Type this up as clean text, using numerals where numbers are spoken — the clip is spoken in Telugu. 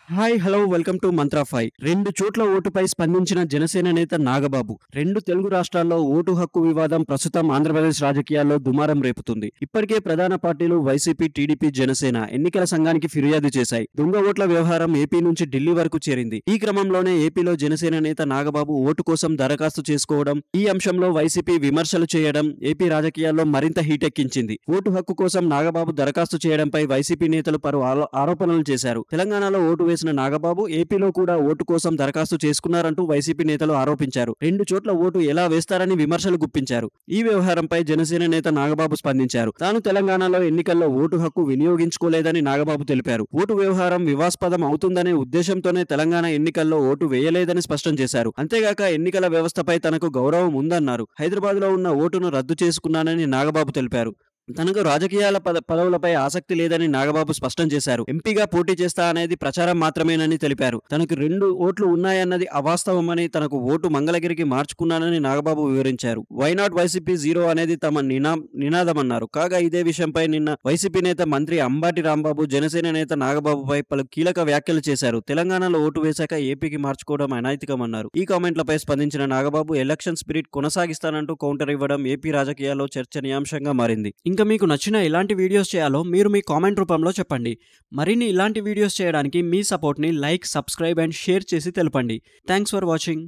Hi hello welcome to mantra 5. 2 చోట్ల ఓటుపై స్పందించిన జనసేన నేత నాగబాబు. 2 తెలుగు రాష్ట్రాల్లో ఓటు హక్కు వివాదం ప్రస్తుతం ఆంధ్రప్రదేశ్ రాజకీయాల్లో దుమారం రేపుతుంది. ఇప్పటికే ప్రధాన పార్టీలు వైసీపీ, టీడీపీ, జనసేన ఎన్నికల సంఘానికి ఫిర్యాదు చేశాయి. దొంగ ఓట్ల వ్యవహారం ఏపీ నుంచి ఢిల్లీ వరకు చేరింది. ఈ క్రమంలోనే ఏపీలో జనసేన నేత నాగబాబు ఓటు కోసం దరఖాస్తు చేసుకోవడం, ఈ అంశంలో వైసీపీ విమర్శలు చేయడం ఏపీ రాజకీయాల్లో మరింత హీటెక్కించింది. ఓటు హక్కు కోసం నాగబాబు దరఖాస్తు చేయడంపై వైసీపీ నేతలు పలు ఆరోపణలు చేశారు. తెలంగాణలో ఓటు వేసిన నాగబాబు ఏపీలో కూడా ఓటు కోసం దరఖాస్తు చేసుకున్నారంటూ వైసీపీ నేతలు ఆరోపించారు. 2 చోట్ల ఓటు ఎలా వేస్తారని విమర్శలు గుప్పించారు. ఈ వ్యవహారంపై జనసేన నేత నాగబాబు స్పందించారు. తాను తెలంగాణలో ఎన్నికల్లో ఓటు హక్కు వినియోగించుకోలేదని నాగబాబు తెలిపారు. ఓటు వ్యవహారం వివాస్పదం అవుతుందనే ఉద్దేశంతోనే తెలంగాణ ఎన్నికల్లో ఓటు వేయలేదని స్పష్టం చేశారు. అంతేగాక ఎన్నికల వ్యవస్థపై తనకు గౌరవం ఉందన్నారు. హైదరాబాద్లో ఉన్న ఓటును రద్దు చేసుకున్నానని నాగబాబు తెలిపారు. తనకు రాజకీయాల పదవులపై ఆసక్తి లేదని నాగబాబు స్పష్టం చేశారు. ఎంపీగా పోటీ చేస్తా అనేది ప్రచారం మాత్రమేనని తెలిపారు. తనకు 2 ఓట్లు ఉన్నాయన్నది అవాస్తవమని, తనకు ఓటు మంగళగిరికి మార్చుకున్నానని నాగబాబు వివరించారు. వైనాట్ వైసీపీ జీరో అనేది తమ నినాదమన్నారు. కాగా ఇదే విషయంపై నిన్న వైసీపీ నేత మంత్రి అంబటి రాంబాబు జనసేన నేత నాగబాబుపై పలు కీలక వ్యాఖ్యలు చేశారు. తెలంగాణలో ఓటు వేశాక ఏపీకి మార్చుకోవడం అనైతికమన్నారు. ఈ కామెంట్లపై స్పందించిన నాగబాబు ఎలక్షన్ స్పిరిట్ కొనసాగిస్తానంటూ కౌంటర్ ఇవ్వడం ఏపీ రాజకీయాల్లో చర్చనీయాంశంగా మారింది. ఇంకా మీకు నచ్చిన ఎలాంటి వీడియోస్ చేయాలో మీరు మీ కామెంట్ రూపంలో చెప్పండి. మరిన్ని ఇలాంటి వీడియోస్ చేయడానికి మీ సపోర్ట్ని లైక్, సబ్స్క్రైబ్ అండ్ షేర్ చేసి తెలపండి. Thanks for watching.